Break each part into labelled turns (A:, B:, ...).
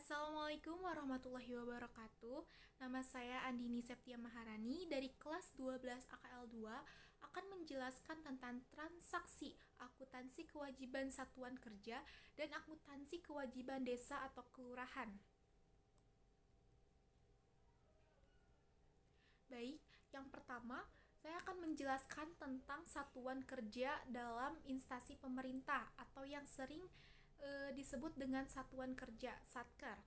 A: Assalamualaikum warahmatullahi wabarakatuh. Nama saya Andini Septia Maharani dari kelas 12 AKL 2 akan menjelaskan tentang transaksi akuntansi kewajiban satuan kerja dan akuntansi kewajiban desa atau kelurahan. Baik, yang pertama saya akan menjelaskan tentang satuan kerja dalam instansi pemerintah atau yang sering disebut dengan satuan kerja Satker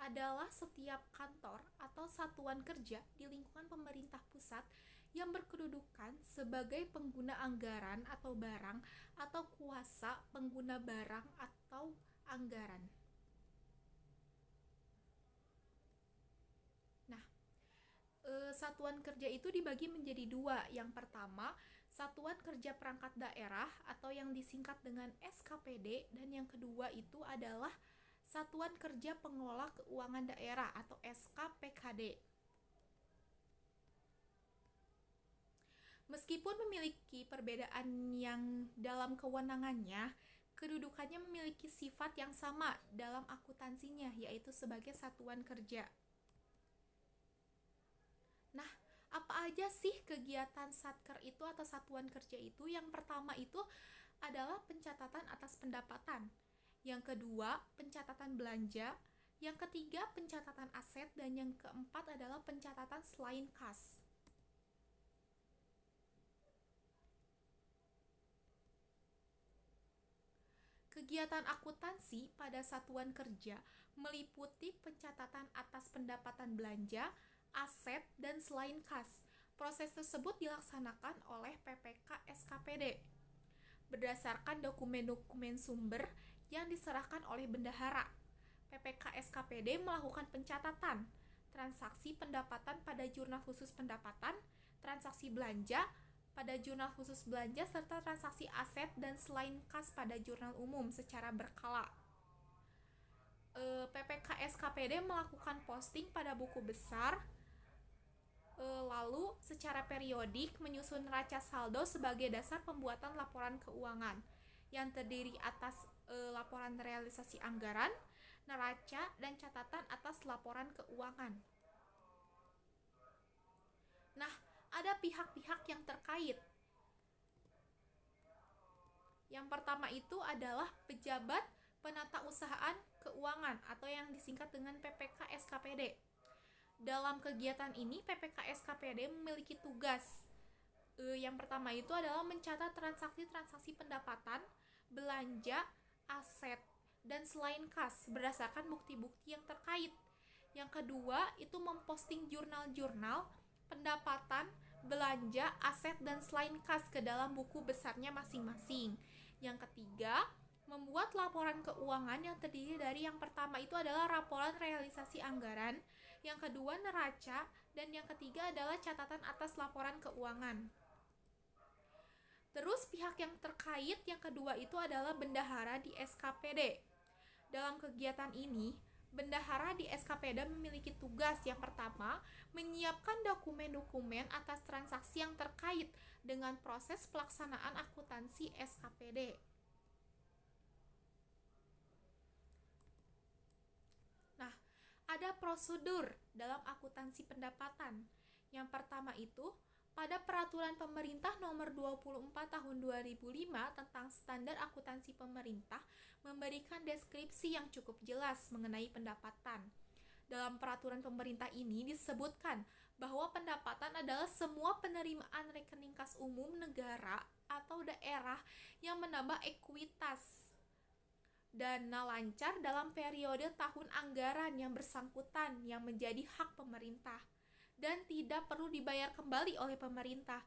A: adalah setiap kantor atau satuan kerja di lingkungan pemerintah pusat yang berkedudukan sebagai pengguna anggaran atau barang atau kuasa pengguna barang atau anggaran. Nah, satuan kerja itu dibagi menjadi dua. Yang pertama, Satuan Kerja Perangkat Daerah atau yang disingkat dengan SKPD, dan yang kedua itu adalah Satuan Kerja Pengelola Keuangan Daerah atau SKPKD. Meskipun memiliki perbedaan yang dalam kewenangannya, kedudukannya memiliki sifat yang sama dalam akuntansinya, yaitu sebagai satuan kerja. Nah, apa aja sih kegiatan Satker itu atau satuan kerja itu? Yang pertama itu adalah pencatatan atas pendapatan. Yang kedua, pencatatan belanja. Yang ketiga, pencatatan aset. Dan yang keempat adalah pencatatan selain kas. Kegiatan akuntansi pada satuan kerja meliputi pencatatan atas pendapatan belanja, aset, dan selain kas. Proses tersebut dilaksanakan oleh PPK SKPD berdasarkan dokumen-dokumen sumber yang diserahkan oleh bendahara. PPK SKPD melakukan pencatatan transaksi pendapatan pada jurnal khusus pendapatan, transaksi belanja pada jurnal khusus belanja, serta transaksi aset dan selain kas pada jurnal umum secara berkala. PPK SKPD melakukan posting pada buku besar, lalu secara periodik menyusun neraca saldo sebagai dasar pembuatan laporan keuangan yang terdiri atas laporan realisasi anggaran, neraca, dan catatan atas laporan keuangan. Nah, ada pihak-pihak yang terkait. Yang pertama itu adalah pejabat penatausahaan keuangan atau yang disingkat dengan PPK SKPD. Dalam kegiatan ini, PPK SKPD memiliki tugas. Yang pertama itu adalah mencatat transaksi-transaksi pendapatan, belanja, aset, dan selain kas berdasarkan bukti-bukti yang terkait. Yang kedua itu memposting jurnal-jurnal pendapatan, belanja, aset, dan selain kas ke dalam buku besarnya masing-masing. Yang ketiga, membuat laporan keuangan yang terdiri dari yang pertama itu adalah laporan realisasi anggaran, yang kedua neraca, dan yang ketiga adalah catatan atas laporan keuangan. Terus pihak yang terkait yang kedua itu adalah bendahara di SKPD. Dalam kegiatan ini, bendahara di SKPD memiliki tugas yang pertama, menyiapkan dokumen-dokumen atas transaksi yang terkait dengan proses pelaksanaan akuntansi SKPD. Nah, ada prosedur dalam akuntansi pendapatan. Yang pertama itu, pada Peraturan Pemerintah Nomor 24 Tahun 2005 tentang Standar Akuntansi Pemerintah memberikan deskripsi yang cukup jelas mengenai pendapatan. Dalam peraturan pemerintah ini disebutkan bahwa pendapatan adalah semua penerimaan rekening kas umum negara atau daerah yang menambah ekuitas dana lancar dalam periode tahun anggaran yang bersangkutan yang menjadi hak pemerintah dan tidak perlu dibayar kembali oleh pemerintah.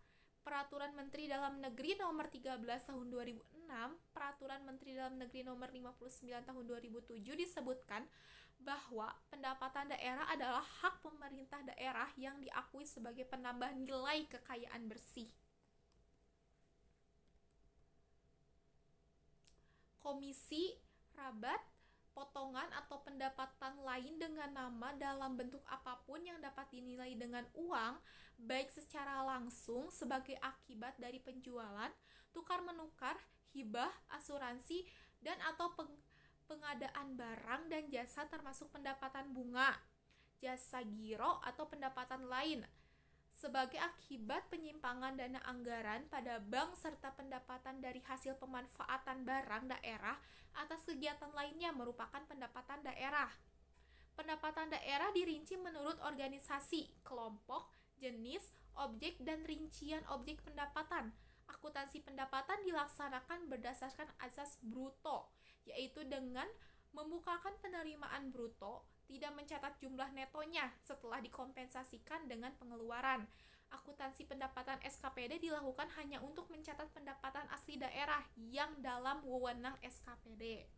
A: Peraturan Menteri Dalam Negeri Nomor 13 Tahun 2006, Peraturan Menteri Dalam Negeri Nomor 59 Tahun 2007 disebutkan bahwa pendapatan daerah adalah hak pemerintah daerah yang diakui sebagai penambah nilai kekayaan bersih. Komisi, rabat, potongan atau pendapatan lain dengan nama dalam bentuk apapun yang dapat dinilai dengan uang, baik secara langsung sebagai akibat dari penjualan, tukar-menukar, hibah, asuransi, dan atau pengadaan barang dan jasa termasuk pendapatan bunga, jasa giro atau pendapatan lain sebagai akibat penyimpangan dana anggaran pada bank serta pendapatan dari hasil pemanfaatan barang daerah atas kegiatan lainnya merupakan pendapatan daerah. Pendapatan daerah dirinci menurut organisasi, kelompok, jenis, objek, dan rincian objek pendapatan. Akuntansi pendapatan dilaksanakan berdasarkan asas bruto, yaitu dengan membukakan penerimaan bruto, tidak mencatat jumlah netonya setelah dikompensasikan dengan pengeluaran. Akuntansi pendapatan SKPD dilakukan hanya untuk mencatat pendapatan asli daerah yang dalam wewenang SKPD.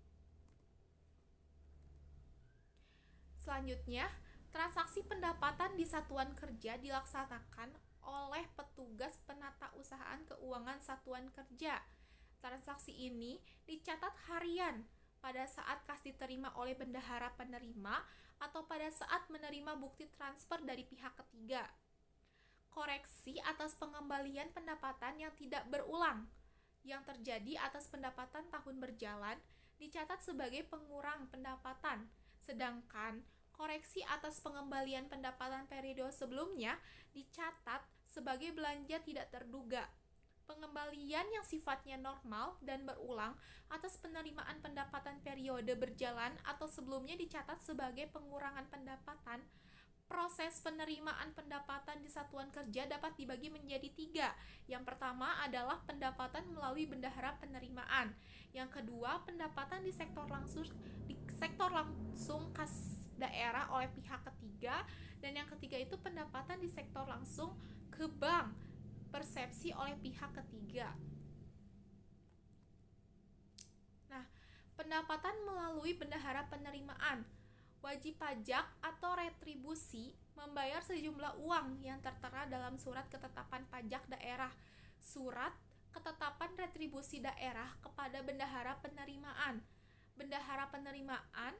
A: Selanjutnya, transaksi pendapatan di satuan kerja dilaksanakan oleh petugas penatausahaan keuangan satuan kerja. Transaksi ini dicatat harian pada saat kas diterima oleh bendahara penerima atau pada saat menerima bukti transfer dari pihak ketiga. Koreksi atas pengembalian pendapatan yang tidak berulang yang terjadi atas pendapatan tahun berjalan dicatat sebagai pengurang pendapatan, sedangkan koreksi atas pengembalian pendapatan periode sebelumnya dicatat sebagai belanja tidak terduga. Pengembalian yang sifatnya normal dan berulang atas penerimaan pendapatan periode berjalan atau sebelumnya dicatat sebagai pengurangan pendapatan. Proses penerimaan pendapatan di satuan kerja dapat dibagi menjadi 3. Yang pertama adalah pendapatan melalui bendahara penerimaan. Yang kedua, pendapatan di sektor langsung kas daerah oleh pihak ketiga. Dan yang ketiga itu pendapatan di sektor langsung ke bank persepsi oleh pihak ketiga. Nah, pendapatan melalui bendahara penerimaan. Wajib pajak atau retribusi membayar sejumlah uang yang tertera dalam surat ketetapan pajak daerah, surat ketetapan retribusi daerah kepada bendahara penerimaan. Bendahara penerimaan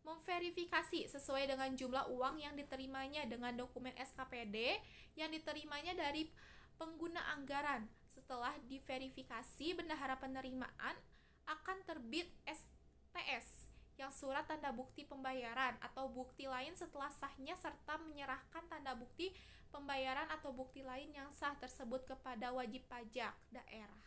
A: memverifikasi sesuai dengan jumlah uang yang diterimanya dengan dokumen SKPD yang diterimanya dari pengguna anggaran. Setelah diverifikasi, bendahara penerimaan akan terbit STS yang surat tanda bukti pembayaran atau bukti lain setelah sahnya serta menyerahkan tanda bukti pembayaran atau bukti lain yang sah tersebut kepada wajib pajak daerah.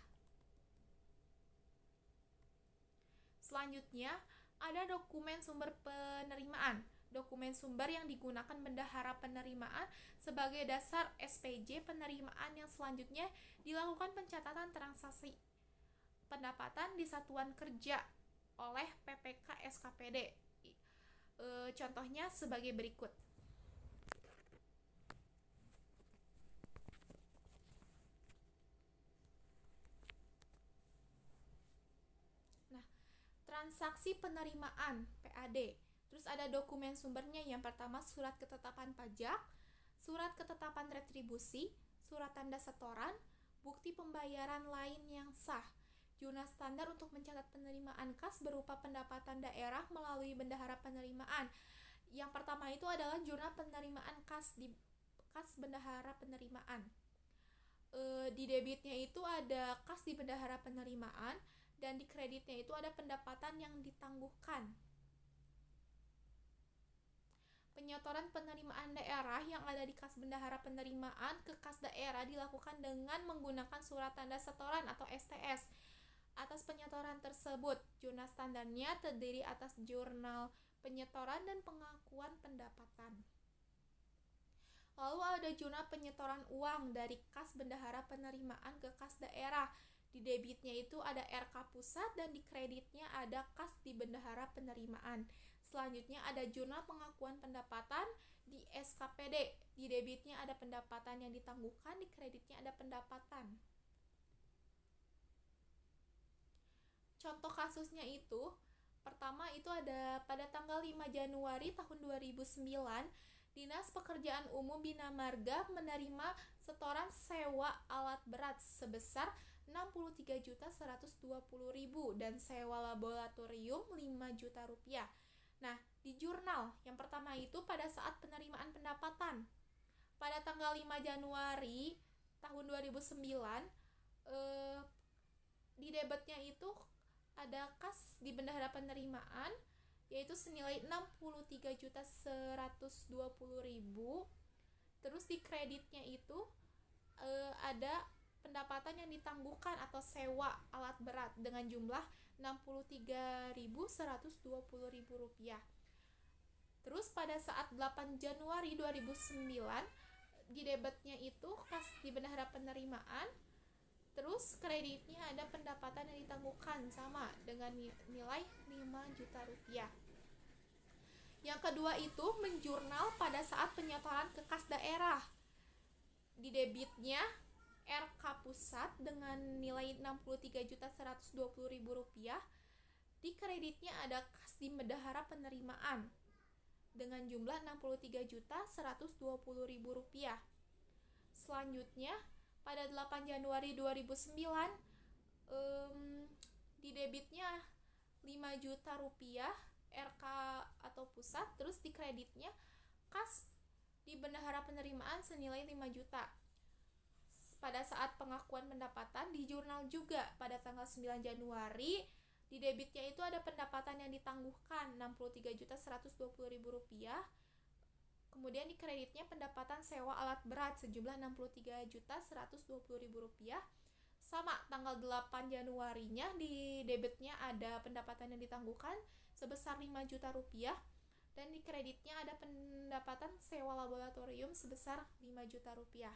A: Selanjutnya, ada dokumen sumber penerimaan. Dokumen sumber yang digunakan bendahara penerimaan sebagai dasar SPJ penerimaan yang selanjutnya dilakukan pencatatan transaksi pendapatan di satuan kerja oleh PPK SKPD. Contohnya sebagai berikut. Nah, transaksi penerimaan PAD. Terus ada dokumen sumbernya. Yang pertama surat ketetapan pajak, surat ketetapan retribusi, surat tanda setoran, bukti pembayaran lain yang sah. Jurnal standar untuk mencatat penerimaan kas berupa pendapatan daerah melalui bendahara penerimaan. Yang pertama itu adalah jurnal penerimaan kas di kas bendahara penerimaan. Di debitnya itu ada kas di bendahara penerimaan dan di kreditnya itu ada pendapatan yang ditangguhkan. Penyetoran penerimaan daerah yang ada di kas bendahara penerimaan ke kas daerah dilakukan dengan menggunakan surat tanda setoran atau STS. Atas penyetoran tersebut, jurnal standarnya terdiri atas jurnal penyetoran dan pengakuan pendapatan. Lalu ada jurnal penyetoran uang dari kas bendahara penerimaan ke kas daerah. Di debitnya itu ada RK pusat dan di kreditnya ada kas di bendahara penerimaan. Selanjutnya ada jurnal pengakuan pendapatan di SKPD. Di debitnya ada pendapatan yang ditangguhkan, di kreditnya ada pendapatan. Contoh kasusnya itu, pertama itu ada pada tanggal 5 Januari tahun 2009, Dinas Pekerjaan Umum Bina Marga menerima setoran sewa alat berat sebesar 63.120.000 dan sewa laboratorium 5 juta rupiah. Nah, di jurnal yang pertama itu pada saat penerimaan pendapatan pada tanggal 5 Januari tahun 2009 di debitnya itu ada kas di bendahara penerimaan yaitu senilai 63.120.000. Terus di kreditnya itu ada pendapatan yang ditangguhkan atau sewa alat berat dengan jumlah Rp63.120.000. Terus pada saat 8 Januari 2009 di debitnya itu kas di bendahara penerimaan, terus kreditnya ada pendapatan yang ditangguhkan sama dengan nilai Rp5 juta. Yang kedua itu menjurnal pada saat penyetoran ke kas daerah. Di debitnya RK pusat dengan nilai Rp63.120.000. Di kreditnya ada kas di bendahara penerimaan dengan jumlah Rp63.120.000. Selanjutnya pada 8 Januari 2009 di debitnya Rp5 juta RK atau pusat, terus di kreditnya kas di bendahara penerimaan senilai 5 juta. Pada saat pengakuan pendapatan di jurnal juga pada tanggal 9 Januari di debitnya itu ada pendapatan yang ditangguhkan Rp63.120.000. Kemudian di kreditnya pendapatan sewa alat berat sejumlah Rp63.120.000. Sama tanggal 8 Januarinya di debitnya ada pendapatan yang ditangguhkan sebesar Rp5 juta, dan di kreditnya ada pendapatan sewa laboratorium sebesar Rp5 juta.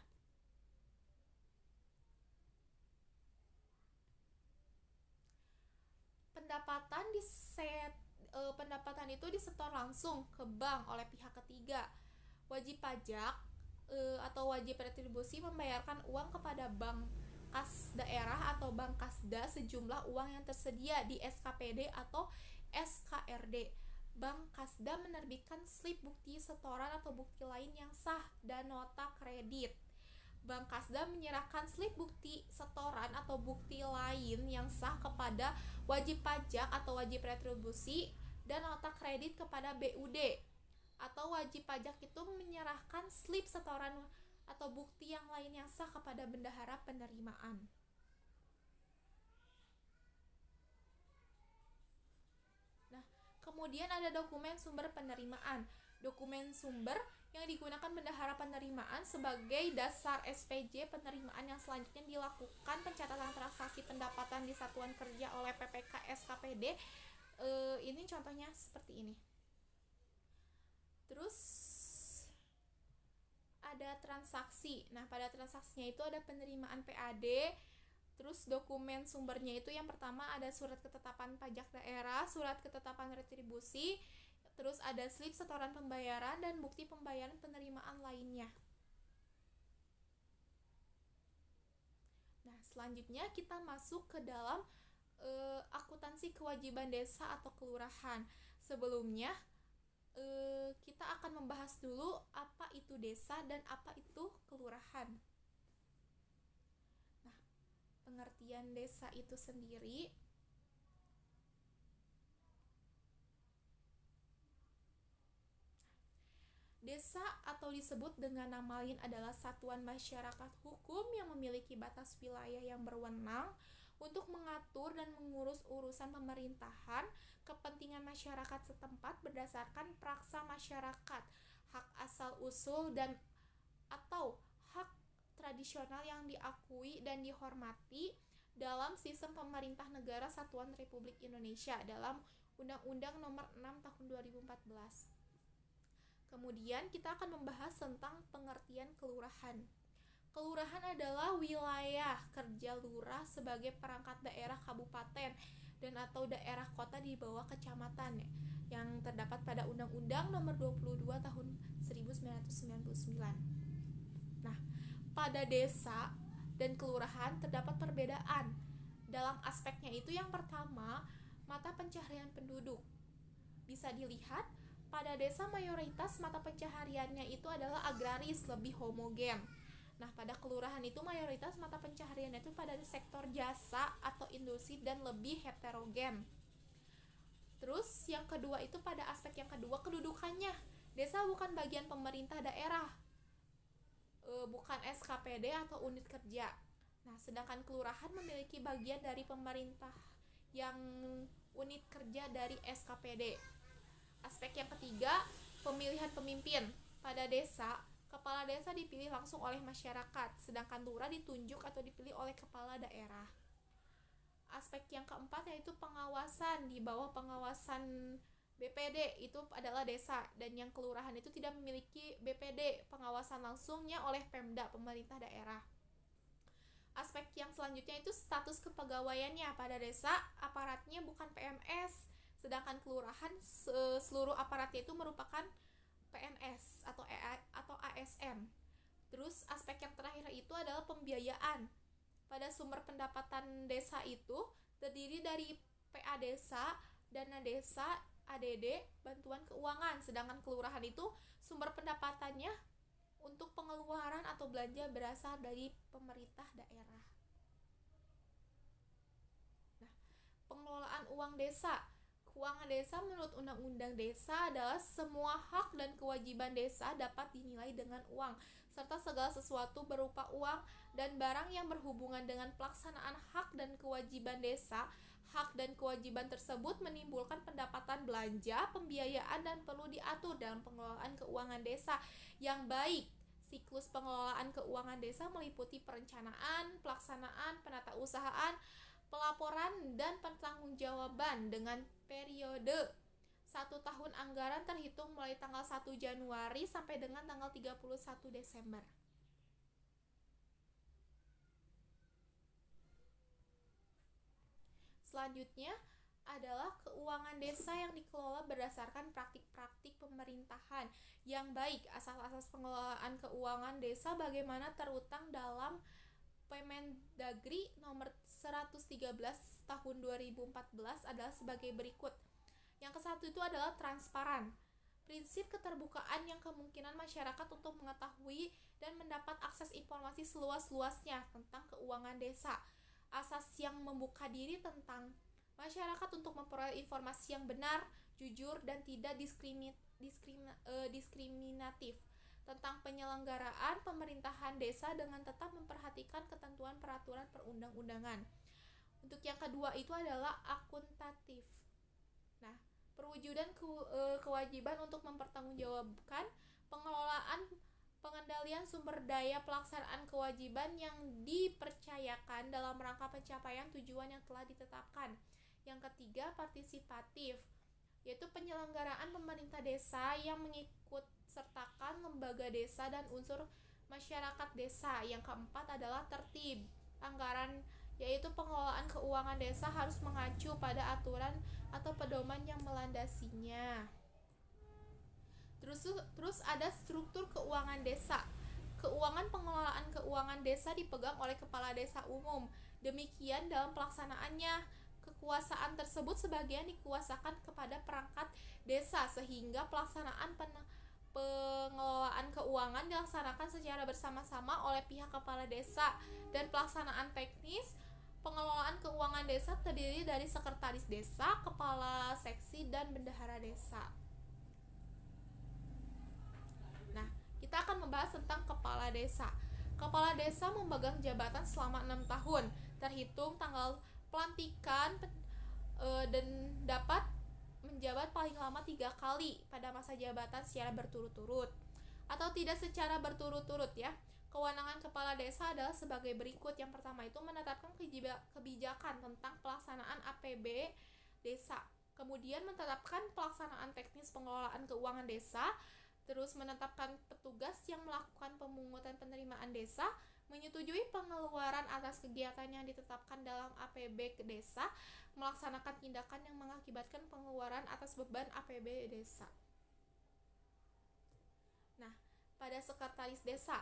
A: Pendapatan itu disetor langsung ke bank oleh pihak ketiga. Wajib pajak atau wajib retribusi membayarkan uang kepada bank kas daerah atau bank kasda sejumlah uang yang tersedia di SKPD atau SKRD. Bank kasda menerbitkan slip bukti setoran atau bukti lain yang sah dan nota kredit. Bank kasda menyerahkan slip bukti setoran atau bukti lain yang sah kepada wajib pajak atau wajib retribusi dan nota kredit kepada BUD. Atau wajib pajak itu menyerahkan slip setoran atau bukti yang lain yang sah kepada bendahara penerimaan. Nah, kemudian ada dokumen sumber penerimaan. Dokumen sumber yang digunakan bendahara penerimaan sebagai dasar SPJ penerimaan yang selanjutnya dilakukan pencatatan transaksi pendapatan di satuan kerja oleh PPK SKPD. Ini contohnya seperti ini. Terus ada transaksi. Nah, pada transaksinya itu ada penerimaan PAD. Terus dokumen sumbernya itu yang pertama ada surat ketetapan pajak daerah, surat ketetapan retribusi, terus ada slip setoran pembayaran dan bukti pembayaran penerimaan lainnya. Nah, selanjutnya kita masuk ke dalam akuntansi kewajiban desa atau kelurahan. Sebelumnya kita akan membahas dulu apa itu desa dan apa itu kelurahan. Nah, pengertian desa itu sendiri desa atau disebut dengan nama lain adalah satuan masyarakat hukum yang memiliki batas wilayah yang berwenang untuk mengatur dan mengurus urusan pemerintahan kepentingan masyarakat setempat berdasarkan praksa masyarakat, hak asal-usul dan atau hak tradisional yang diakui dan dihormati dalam sistem pemerintah negara Satuan Republik Indonesia dalam Undang-Undang Nomor 6 Tahun 2014. Kemudian kita akan membahas tentang pengertian kelurahan. Kelurahan adalah wilayah kerja lurah sebagai perangkat daerah kabupaten dan atau daerah kota di bawah kecamatan yang terdapat pada Undang-Undang Nomor 22 Tahun 1999. Nah, pada desa dan kelurahan terdapat perbedaan. Dalam aspeknya itu yang pertama, mata pencaharian penduduk. Bisa dilihat pada desa mayoritas mata pencahariannya itu adalah agraris, lebih homogen. Nah, pada kelurahan itu mayoritas mata pencahariannya itu pada sektor jasa atau industri dan lebih heterogen. Terus yang kedua itu pada aspek yang kedua kedudukannya. Desa bukan bagian pemerintah daerah, bukan SKPD atau unit kerja. Nah, sedangkan kelurahan memiliki bagian dari pemerintah yang unit kerja dari SKPD. Aspek yang ketiga, pemilihan pemimpin. Pada desa, kepala desa dipilih langsung oleh masyarakat, sedangkan lurah ditunjuk atau dipilih oleh kepala daerah. Aspek yang keempat yaitu pengawasan. Di bawah pengawasan BPD itu adalah desa, dan yang kelurahan itu tidak memiliki BPD. Pengawasan langsungnya oleh Pemda, pemerintah daerah. Aspek yang selanjutnya itu status kepegawaiannya. Pada desa, aparatnya bukan PMS, sedangkan kelurahan seluruh aparatnya itu merupakan PNS atau ASN. Terus aspek yang terakhir itu adalah pembiayaan. Pada sumber pendapatan desa itu terdiri dari PA desa, dana desa, ADD, bantuan keuangan. Sedangkan kelurahan itu sumber pendapatannya untuk pengeluaran atau belanja berasal dari pemerintah daerah. Nah, pengelolaan uang desa. Keuangan desa menurut Undang-Undang Desa adalah semua hak dan kewajiban desa dapat dinilai dengan uang, serta segala sesuatu berupa uang dan barang yang berhubungan dengan pelaksanaan hak dan kewajiban desa. Hak dan kewajiban tersebut menimbulkan pendapatan belanja, pembiayaan, dan perlu diatur dalam pengelolaan keuangan desa yang baik. Siklus pengelolaan keuangan desa meliputi perencanaan, pelaksanaan, penatausahaan, pelaporan, dan pertanggungjawaban dengan periode 1 tahun anggaran terhitung mulai tanggal 1 Januari sampai dengan tanggal 31 Desember. Selanjutnya adalah keuangan desa yang dikelola berdasarkan praktik-praktik pemerintahan yang baik. Asas-asas pengelolaan keuangan desa bagaimana terutang dalam Permendagri nomor 113 tahun 2014 adalah sebagai berikut. Yang ke-1 itu adalah transparan. Prinsip keterbukaan yang kemungkinan masyarakat untuk mengetahui dan mendapat akses informasi seluas-luasnya tentang keuangan desa. Asas yang membuka diri tentang masyarakat untuk memperoleh informasi yang benar, jujur, dan tidak diskriminatif tentang penyelenggaraan pemerintahan desa dengan tetap memperhatikan ketentuan peraturan perundang-undangan. Untuk yang kedua itu adalah akuntatif. Nah, perwujudan kewajiban untuk mempertanggungjawabkan pengelolaan pengendalian sumber daya pelaksanaan kewajiban yang dipercayakan dalam rangka pencapaian tujuan yang telah ditetapkan. Yang ketiga, partisipatif, yaitu penyelenggaraan pemerintah desa yang mengikut sertakan lembaga desa dan unsur masyarakat desa. Yang keempat adalah tertib anggaran, yaitu pengelolaan keuangan desa harus mengacu pada aturan atau pedoman yang melandasinya. Terus ada struktur keuangan desa. Pengelolaan keuangan desa dipegang oleh kepala desa umum. Demikian dalam pelaksanaannya. Kekuasaan tersebut sebagian dikuasakan kepada perangkat desa, sehingga pelaksanaan pengelolaan keuangan dilaksanakan secara bersama-sama oleh pihak kepala desa, dan pelaksanaan teknis pengelolaan keuangan desa terdiri dari sekretaris desa, kepala seksi, dan bendahara desa. Nah, kita akan membahas tentang kepala desa. Kepala desa memegang jabatan selama 6 tahun, terhitung tanggal pelantikan, dan dapat menjabat paling lama 3 kali pada masa jabatan secara berturut-turut atau tidak secara berturut-turut ya. Kewenangan kepala desa adalah sebagai berikut. Yang pertama itu menetapkan kebijakan tentang pelaksanaan APB desa, kemudian menetapkan pelaksanaan teknis pengelolaan keuangan desa, terus menetapkan petugas yang melakukan pemungutan penerimaan desa, menyetujui pengeluaran atas kegiatan yang ditetapkan dalam APB desa, melaksanakan tindakan yang mengakibatkan pengeluaran atas beban APB desa. Nah, pada sekretaris desa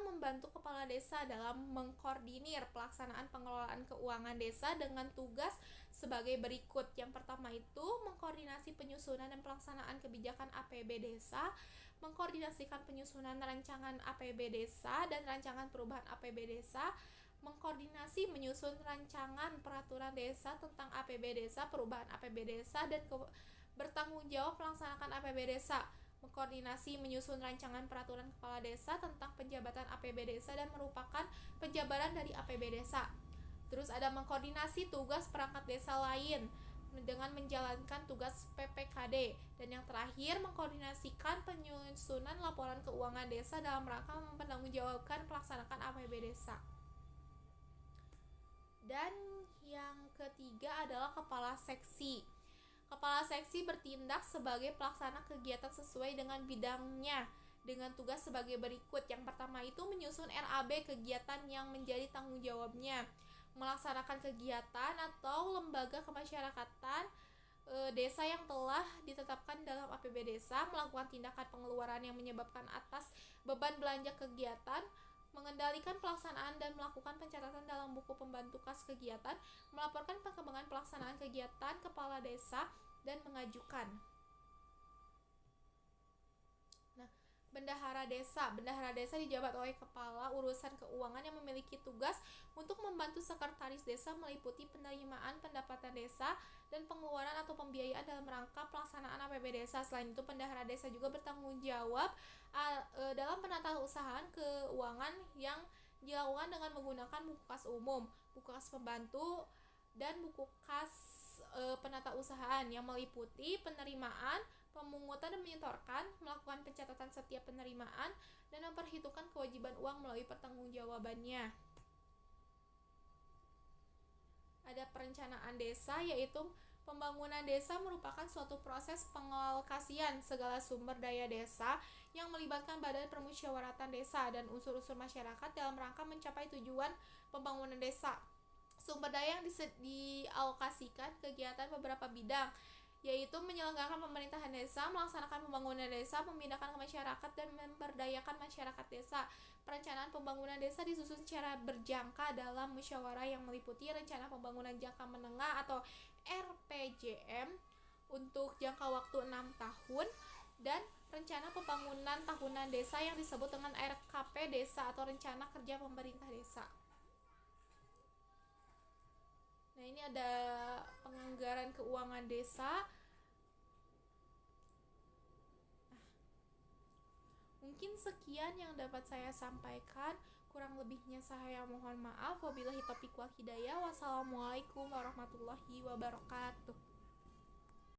A: membantu kepala desa dalam mengkoordinir pelaksanaan pengelolaan keuangan desa dengan tugas sebagai berikut. Yang pertama itu mengkoordinasi penyusunan dan pelaksanaan kebijakan APB desa, mengkoordinasikan penyusunan rancangan APB desa dan rancangan perubahan APB desa, mengkoordinasi menyusun rancangan peraturan desa tentang APB desa, perubahan APB desa, dan bertanggung jawab melaksanakan APB desa, mengkoordinasi menyusun rancangan peraturan kepala desa tentang penjabatan APB desa dan merupakan penjabaran dari APB desa. Terus ada mengkoordinasi tugas perangkat desa lain dengan menjalankan tugas PPKD. Dan yang terakhir, mengkoordinasikan penyusunan laporan keuangan desa dalam rangka mempertanggungjawabkan pelaksanaan APB desa. Dan yang ketiga adalah kepala seksi. Kepala seksi bertindak sebagai pelaksana kegiatan sesuai dengan bidangnya dengan tugas sebagai berikut. Yang pertama itu menyusun RAB kegiatan yang menjadi tanggung jawabnya, melaksanakan kegiatan atau lembaga kemasyarakatan desa yang telah ditetapkan dalam APB desa, melakukan tindakan pengeluaran yang menyebabkan atas beban belanja kegiatan, mengendalikan pelaksanaan dan melakukan pencatatan dalam buku pembantu kas kegiatan, melaporkan perkembangan pelaksanaan kegiatan kepala desa, dan mengajukan. Nah, bendahara desa. Bendahara desa dijabat oleh kepala urusan keuangan yang memiliki tugas untuk membantu sekretaris desa meliputi penerimaan pendapatan desa dan pengeluaran atau pembiayaan dalam rangka pelaksanaan APB desa. Selain itu, bendahara desa juga bertanggung jawab dalam penatausahaan keuangan yang dilakukan dengan menggunakan buku kas umum, buku kas pembantu, dan buku kas penatausahaan yang meliputi penerimaan, pemungutan dan menyetorkan, melakukan pencatatan setiap penerimaan, dan memperhitungkan kewajiban uang melalui pertanggungjawabannya. Ada perencanaan desa, yaitu pembangunan desa merupakan suatu proses pengalokasian segala sumber daya desa yang melibatkan badan permusyawaratan desa dan unsur-unsur masyarakat dalam rangka mencapai tujuan pembangunan desa. Sumber daya yang dialokasikan kegiatan beberapa bidang, yaitu menyelenggarakan pemerintahan desa, melaksanakan pembangunan desa, memindahkan ke masyarakat, dan memberdayakan masyarakat desa. Perencanaan pembangunan desa disusun secara berjangka dalam musyawarah yang meliputi rencana pembangunan jangka menengah atau RPJM untuk jangka waktu 6 tahun dan rencana pembangunan tahunan desa yang disebut dengan RKP desa atau rencana kerja pemerintah desa. Nah, ini ada penganggaran keuangan desa. Mungkin sekian yang dapat saya sampaikan. Kurang lebihnya saya mohon maaf. Wabillahi taufiq wal hidayah. Wassalamualaikum warahmatullahi wabarakatuh.